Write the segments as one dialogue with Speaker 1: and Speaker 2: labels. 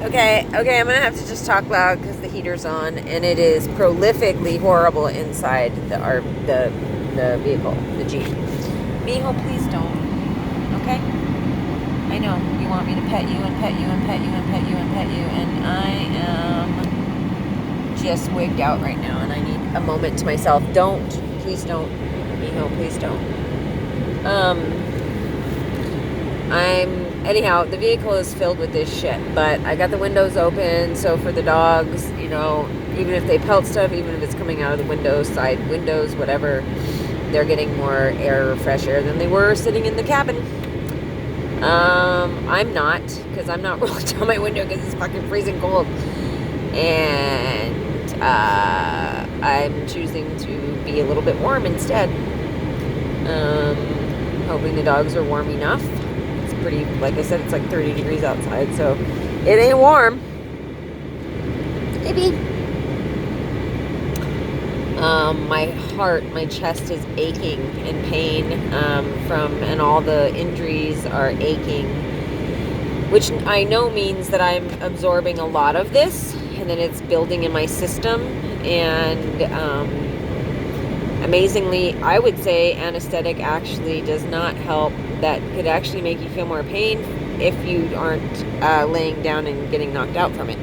Speaker 1: Okay, I'm gonna have to just talk loud because the heater's on, and it is prolifically horrible inside the vehicle, the Jeep. Mijo, please don't. Okay? I know you want me to pet you and pet you and pet you and pet you and pet you, and I am just wigged out right now, and I need a moment to myself. Don't, please don't, Mijo, please don't. Anyhow, the vehicle is filled with this shit, but I got the windows open, so for the dogs, you know, even if they pelt stuff, even if it's coming out of the windows, side windows, whatever, they're getting more air, fresh air than they were sitting in the cabin. I'm not, because I'm not rolling down my window because it's fucking freezing cold. And I'm choosing to be a little bit warm instead. Hoping the dogs are warm enough. It's pretty, like I said, it's like 30 degrees outside, so it ain't warm. Maybe. My heart, my chest is aching in pain and all the injuries are aching, which I know means that I'm absorbing a lot of this and then it's building in my system. And amazingly, I would say anesthetic actually does not help. That could actually make you feel more pain if you aren't laying down and getting knocked out from it.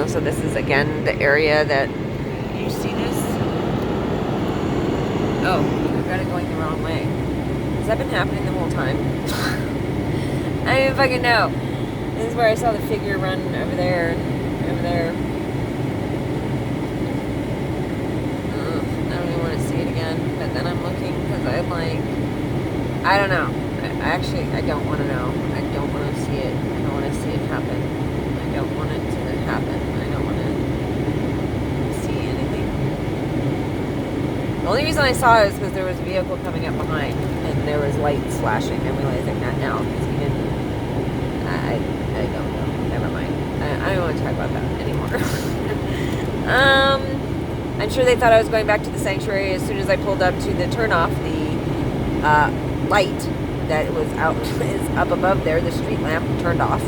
Speaker 1: So this is again the area that you see this. Oh, I got it going the wrong way. Has that been happening the whole time? I don't even fucking know. This is where I saw the figure run over there. I don't even want to see it again, but then I'm looking because I'm like, I don't know. I don't want to know. I don't want to see it. I don't want to see it happen. I don't want it to happen. I don't want to see anything. The only reason I saw it is because there was a vehicle coming up behind and there was lights flashing. I'm realizing that now. I don't know. Never mind. I don't want to talk about that anymore. I'm sure they thought I was going back to the sanctuary as soon as I pulled up to the turnoff. The light that was out is up above there. The street lamp turned off.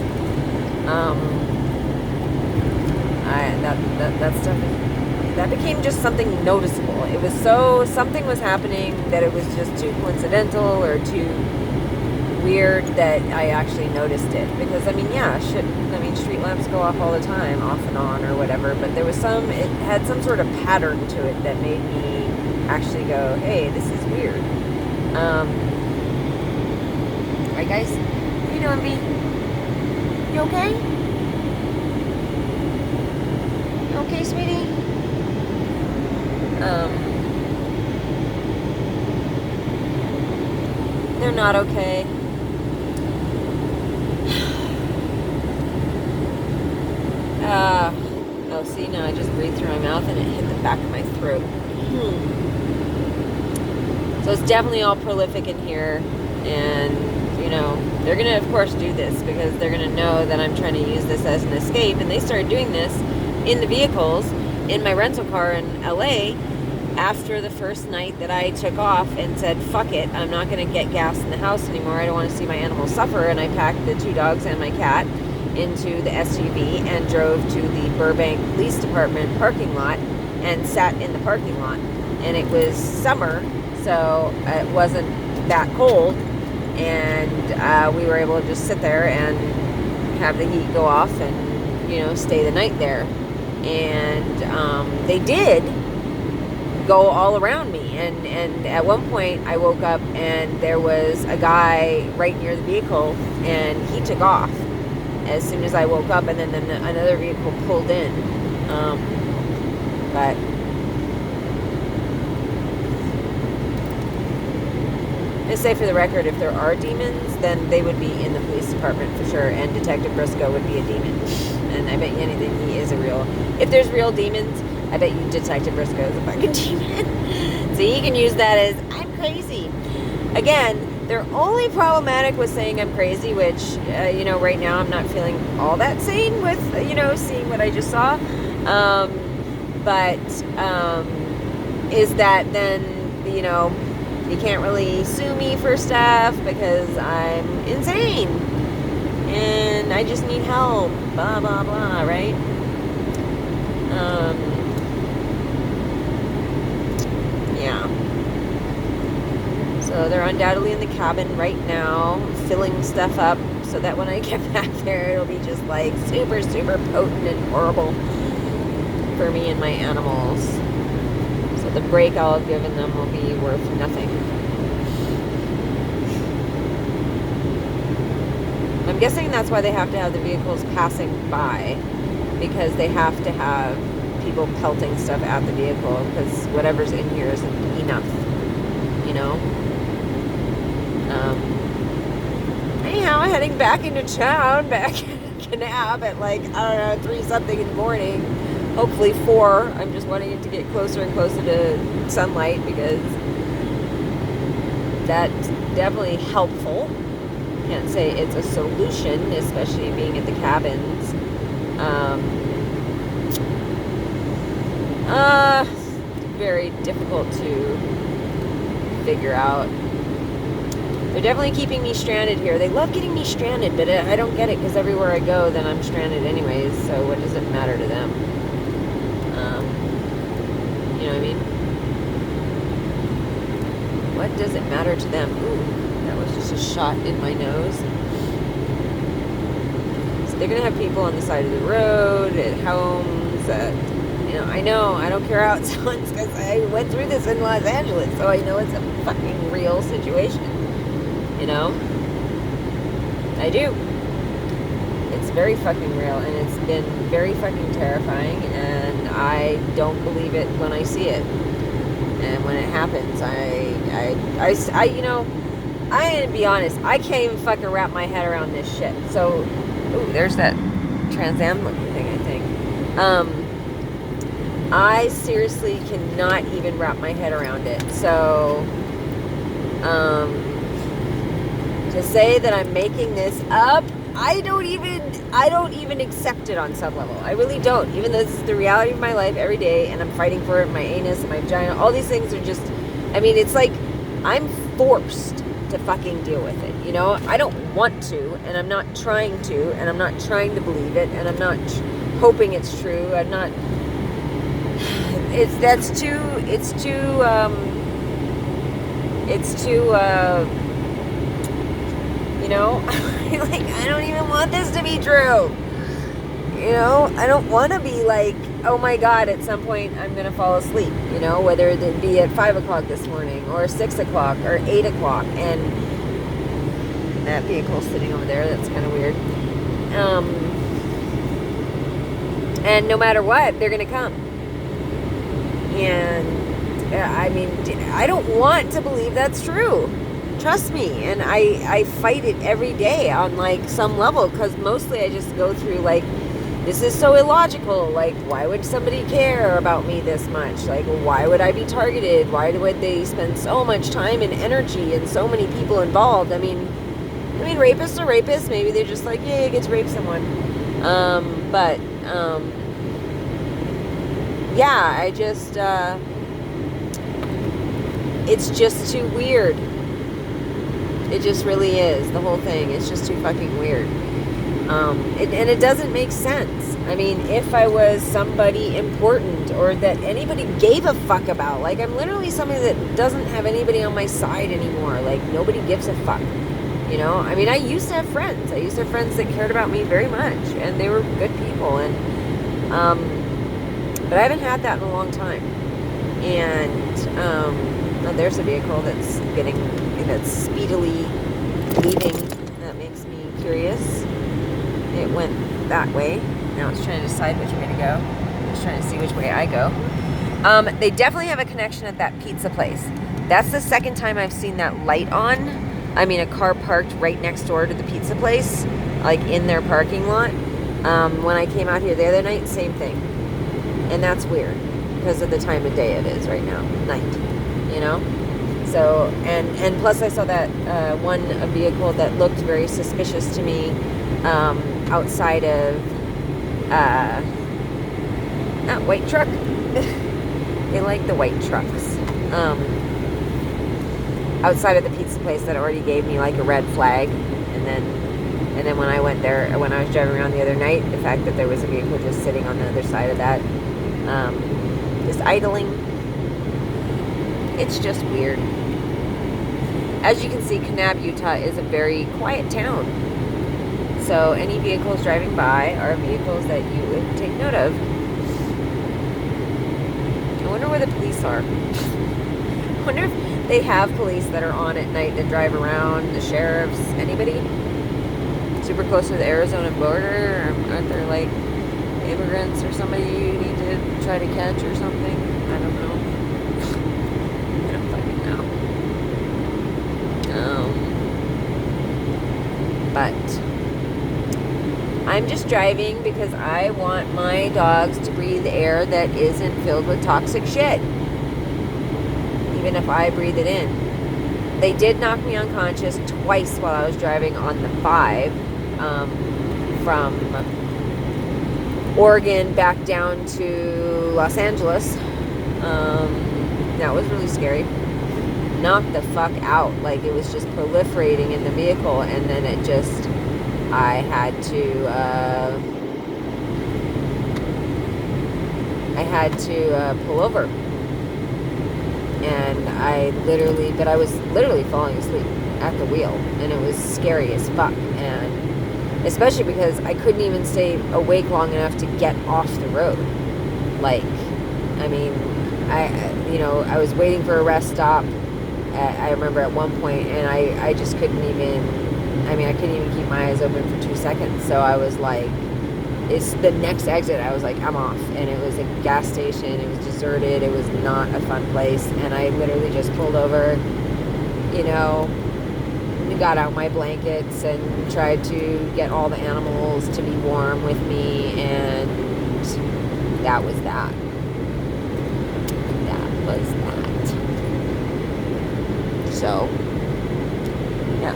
Speaker 1: That stuff, that became just something noticeable. It was something was happening that it was just too coincidental or too weird that I actually noticed it. Because street lamps go off all the time, off and on or whatever, but it had some sort of pattern to it that made me actually go, hey, this is weird. Right, guys? What are you doing, B? You okay? You okay, sweetie? They're not okay. Oh, see, now I just breathed through my mouth and it hit the back of my throat. So it's definitely all prolific in here. And, you know, they're going to, of course, do this because they're going to know that I'm trying to use this as an escape. And they started doing this in the vehicles in my rental car in LA after the first night that I took off and said, fuck it, I'm not going to get gas in the house anymore. I don't want to see my animals suffer. And I packed the 2 dogs and my cat into the SUV and drove to the Burbank Police Department parking lot and sat in the parking lot. And it was summer, so it wasn't that cold. And we were able to just sit there and have the heat go off and, you know, stay the night there. And they did go all around me. And at one point I woke up and there was a guy right near the vehicle and he took off as soon as I woke up, and then another vehicle pulled in. But just say for the record, if there are demons, then they would be in the police department for sure, and Detective Briscoe would be a demon. And I bet you anything, he is a real... If there's real demons, I bet you Detective Briscoe is a fucking demon. So he can use that as, I'm crazy. Again, they're only problematic with saying I'm crazy, which, right now I'm not feeling all that sane with, seeing what I just saw. But is that then, you can't really sue me for stuff because I'm insane. I just need help, blah, blah, blah, right? Yeah. So they're undoubtedly in the cabin right now, filling stuff up so that when I get back there, it'll be just like super, super potent and horrible for me and my animals. So the break I'll have given them will be worth nothing. I'm guessing that's why they have to have the vehicles passing by, because they have to have people pelting stuff at the vehicle, because whatever's in here isn't enough, you know? Anyhow, heading back into town, back in Kanab at like, I don't know, 3-something in the morning. Hopefully 4. I'm just wanting it to get closer and closer to sunlight, because that's definitely helpful. Can't say it's a solution, especially being at the cabins. Very difficult to figure out. They're definitely keeping me stranded here. They love getting me stranded, but I don't get it, because everywhere I go, then I'm stranded anyways, so what does it matter to them? You know what I mean? What does it matter to them? Ooh, that was just a shot in my nose. So they're going to have people on the side of the road, at homes, I know, I don't care how it sounds, because I went through this in Los Angeles, so I know it's a fucking real situation. You know? I do. It's very fucking real, and it's been very fucking terrifying, and I don't believe it when I see it. And when it happens, I'm gonna be honest, I can't even fucking wrap my head around this shit. So, ooh, there's that Trans Am looking thing, I think. I seriously cannot even wrap my head around it. So, to say that I'm making this up, I don't even accept it on some level. I really don't. Even though this is the reality of my life every day, and I'm fighting for it, my anus and my vagina, all these things are just, it's like I'm forced to fucking deal with it, you know? I don't want to, and I'm not trying to, and I'm not trying to believe it, and I'm not hoping it's true. I'm not, it's too, you know, like, I don't even want this to be true. You know, I don't want to be like, oh my God, at some point I'm going to fall asleep, you know, whether it be at 5 o'clock this morning or 6 o'clock or 8 o'clock. And that vehicle's sitting over there. That's kind of weird. And no matter what, they're going to come. And I don't want to believe that's true. Trust me. And I fight it every day on like some level, because mostly I just go through like, this is so illogical. Like, why would somebody care about me this much? Like, why would I be targeted? Why would they spend so much time and energy and so many people involved? I mean, rapists are rapists. Maybe they're just like, yeah, you get to rape someone. Yeah, I just, it's just too weird. It just really is. The whole thing. It's just too fucking weird. And it doesn't make sense. I mean, if I was somebody important or that anybody gave a fuck about, like, I'm literally somebody that doesn't have anybody on my side anymore. Like, nobody gives a fuck. You know? I mean, I used to have friends. I used to have friends that cared about me very much, and they were good people. And, but I haven't had that in a long time. And, oh, there's a vehicle that's speedily leaving. That makes me curious. It went that way. Now it's trying to decide which way to go. It's trying to see which way I go. They definitely have a connection at that pizza place. That's the second time I've seen that light on. I mean, a car parked right next door to the pizza place, like in their parking lot. When I came out here the other night, same thing. And that's weird because of the time of day it is right now, night, you know? So, and plus I saw that a vehicle that looked very suspicious to me outside of that white truck. They like the white trucks. Outside of the pizza place that already gave me like a red flag, and then And then when I went there, when I was driving around the other night, the fact that there was a vehicle just sitting on the other side of that, just idling, it's just weird. As you can see, Kanab, Utah is a very quiet town. So any vehicles driving by are vehicles that you would take note of. I wonder where the police are. I wonder if they have police that are on at night that drive around, the sheriffs, anybody? Super close to the Arizona border? Or aren't there like immigrants or somebody you need to try to catch or something? I don't know. I don't fucking know. But I'm just driving because I want my dogs to breathe air that isn't filled with toxic shit. Even if I breathe it in. They did knock me unconscious twice while I was driving on the 5 from Oregon back down to Los Angeles. That was really scary. Knocked the fuck out. Like, it was just proliferating in the vehicle, and then it just, I had to pull over. And I was literally falling asleep at the wheel, and it was scary as fuck. And especially because I couldn't even stay awake long enough to get off the road. Like, I mean, I was waiting for a rest stop. I remember at one point, and I just couldn't even, I couldn't even keep my eyes open for 2 seconds. So I was like, it's the next exit. I was like, I'm off. And it was a gas station. It was deserted. It was not a fun place. And I literally just pulled over, got out my blankets and tried to get all the animals to be warm with me. And that was that. That was that. So, yeah.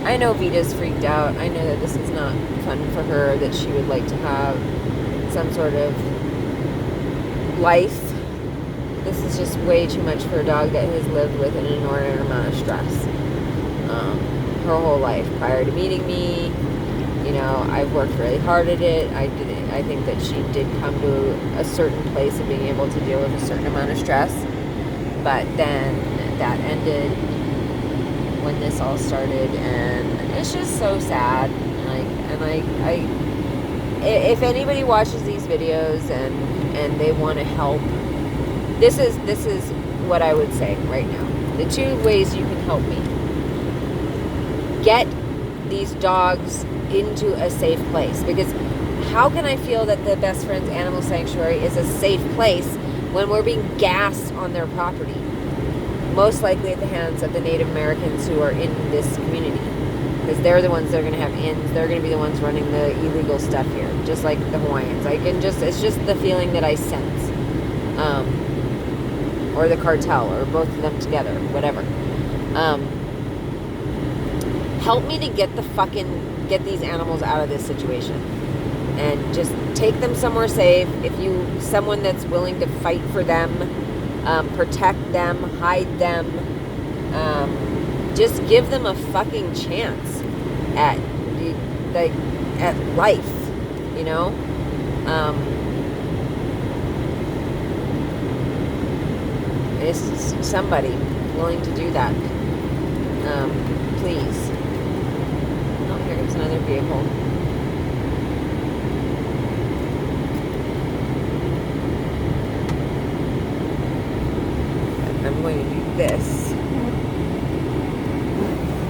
Speaker 1: I know Vita's freaked out. I know that this is not fun for her, that she would like to have some sort of life. This is just way too much for a dog that has lived with an inordinate amount of stress her whole life. Prior to meeting me, I've worked really hard at it. I think that she did come to a certain place of being able to deal with a certain amount of stress. But then that ended when this all started, and it's just so sad. If anybody watches these videos and they want to help, this is what I would say right now. The 2 ways you can help me: get these dogs into a safe place, because how can I feel that the Best Friends Animal Sanctuary is a safe place when we're being gassed on their property? Most likely at the hands of the Native Americans who are in this community, because they're the ones that are going to have inns. They're going to be the ones running the illegal stuff here, just like the Hawaiians. It's just the feeling that I sense, or the cartel, or both of them together, whatever. Help me to get these animals out of this situation, and just take them somewhere safe. If someone that's willing to fight for them, protect them, hide them, just give them a fucking chance at life, It's somebody willing to do that, please. Oh, here comes another vehicle. I'm going to do this.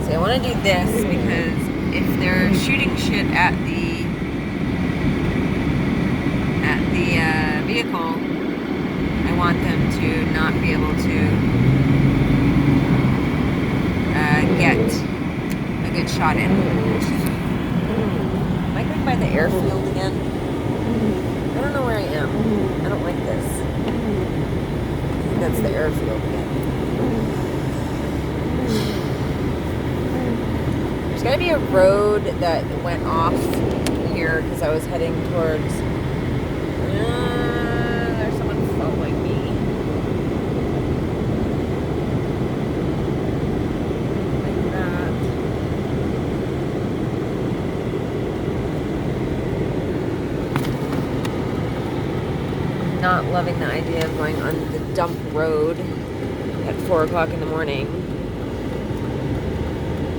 Speaker 1: So I want to do this because if they're shooting shit at the vehicle, I want them to not be able to get a good shot in. Am I going by the airfield again? I don't know where I am. I don't like this. That's the airfield again. There's got to be a road that went off here because I was heading towards. There's someone following me. Like that. not loving the idea of going on the dump road at 4 o'clock in the morning.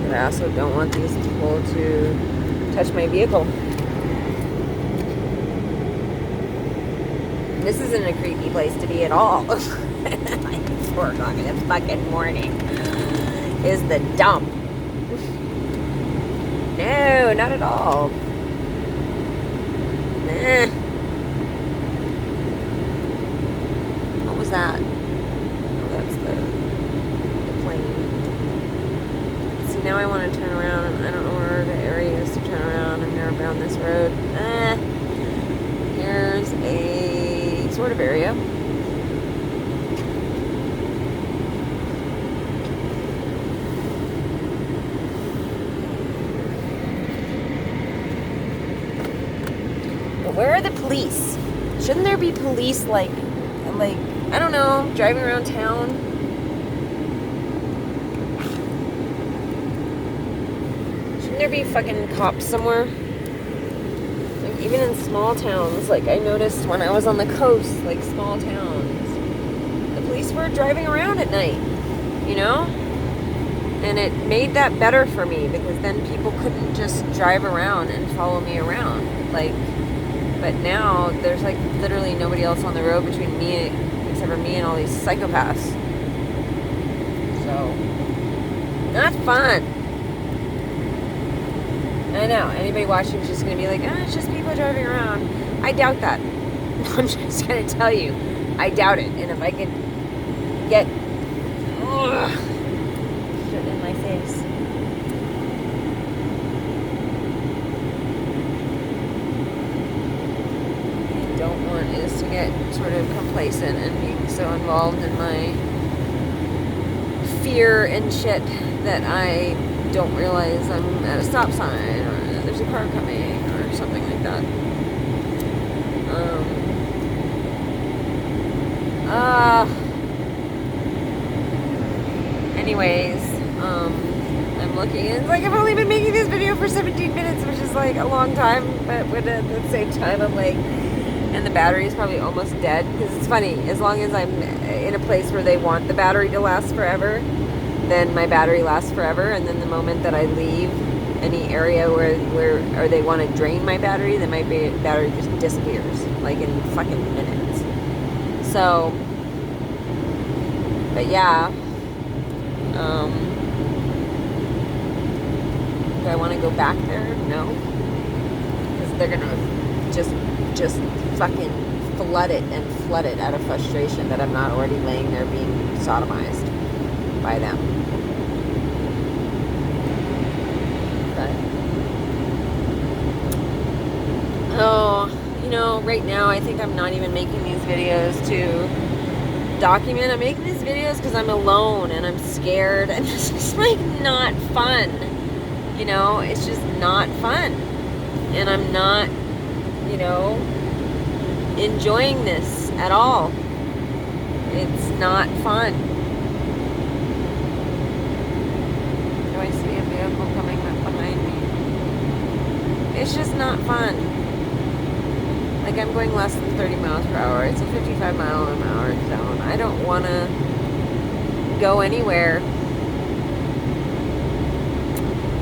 Speaker 1: But I also don't want these people to touch my vehicle. This isn't a creepy place to be at all. Like 4 o'clock in the fucking morning is the dump. No, not at all. Nah. What was that? Oh, that's the plane. See, now I want to turn around, and I don't know where the area is to turn around. I've never been on this road. Here's a sort of area. Where are the police? Shouldn't there be police like, I don't know, driving around town? Shouldn't there be fucking cops somewhere? Like, even in small towns, like I noticed when I was on the coast, like small towns, the police were driving around at night, you know? And it made that better for me, because then people couldn't just drive around and follow me around. Like, but now there's like literally nobody else on the road between me, except for me and all these psychopaths. So, not fun. I know, anybody watching is just going to be like, it's just people driving around. I doubt that. I'm just going to tell you, I doubt it. And if I could get shit in my face. Is to get sort of complacent and being so involved in my fear and shit that I don't realize I'm at a stop sign or that there's a car coming or something like that. Anyways, I'm looking, and it's like I've only been making this video for 17 minutes, which is like a long time, but at the same time I'm like, and the battery is probably almost dead, because it's funny, as long as I'm in a place where they want the battery to last forever, then my battery lasts forever, and then the moment that I leave any area where they want to drain my battery, then my battery just disappears, like in fucking minutes. So, but yeah, do I want to go back there? No, because they're gonna just fucking flood it out of frustration that I'm not already laying there being sodomized by them. But, right now I think I'm not even making these videos to document. I'm making these videos because I'm alone and I'm scared, and it's just like not fun. It's just not fun. And I'm not, enjoying this at all. It's not fun. Do I see a vehicle coming up behind me? It's just not fun. Like, I'm going less than 30 miles per hour. It's a 55 mile an hour zone. I don't want to go anywhere.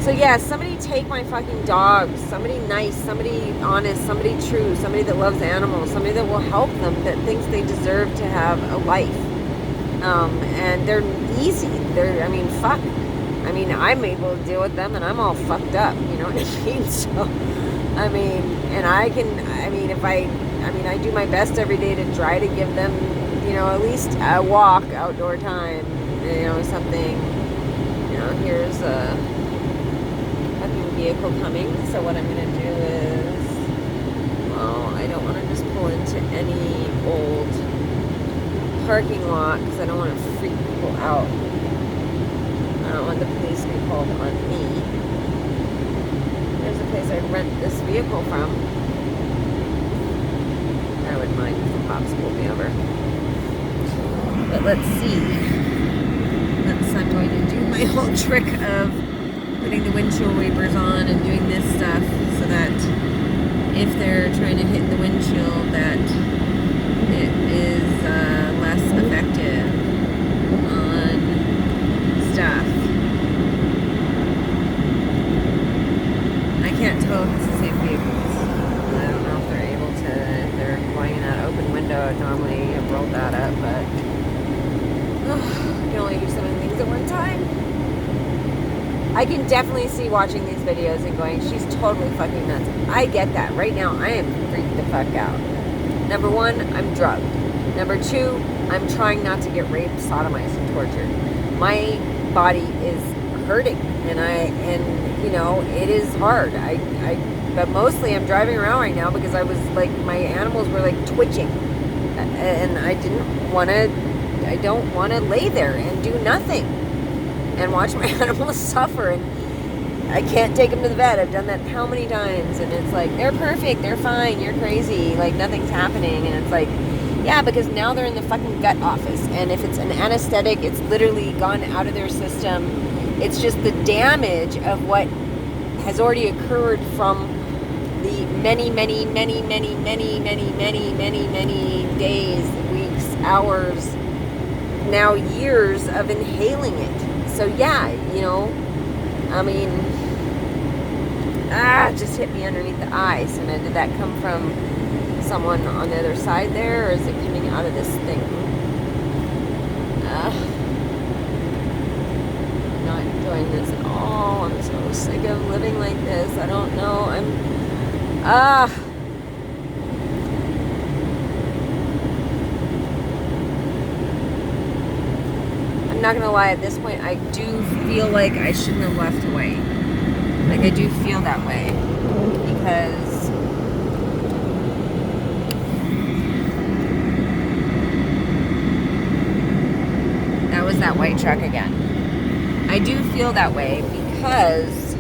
Speaker 1: So yeah, somebody take my fucking dogs. Somebody nice, somebody honest, somebody true, somebody that loves animals, somebody that will help them, that thinks they deserve to have a life. And they're easy. Fuck. I'm able to deal with them, and I'm all fucked up. You know what I mean? So, I do my best every day to try to give them, at least a walk, outdoor time, something. Here's a vehicle coming, so what I'm going to do is, I don't want to just pull into any old parking lot, because I don't want to freak people out. I don't want the police to be called on me. There's a place I'd rent this vehicle from. I wouldn't mind if the cops pulled me over. But let's see. I'm going to do my whole trick of putting the windshield wipers on and doing this stuff so that if they're trying to hit the windshield, that it is less effective on stuff. I can't tell if it's the same vehicles. I don't know if they're able to, if they're going in that open window. I'd normally have rolled that up, but you can only do so many things at one time. I can definitely see watching these videos and going, she's totally fucking nuts. I get that. Right now, I am freaked the fuck out. Number one, I'm drugged. Number two, I'm trying not to get raped, sodomized, and tortured. My body is hurting, and you know, it is hard. But mostly I'm driving around right now because I was like, my animals were like twitching, and I don't want to lay there and do nothing and watch my animals suffer, and I can't take them to the vet. I've done that how many times, and it's like, they're perfect, they're fine, you're crazy, like nothing's happening. And it's like, yeah, because now they're in the fucking gut office, and if it's an anesthetic, it's literally gone out of their system. It's just the damage of what has already occurred from the many days, weeks, hours, now years of inhaling it. So yeah, you know, I mean, it just hit me underneath the eyes. And did that come from someone on the other side there, or is it coming out of this thing? Not enjoying this at all. I'm so sick of living like this. I don't know. I'm not gonna lie, at this point I do feel like I shouldn't have left away. Like, I do feel that way, because that was that white truck again. I do feel that way because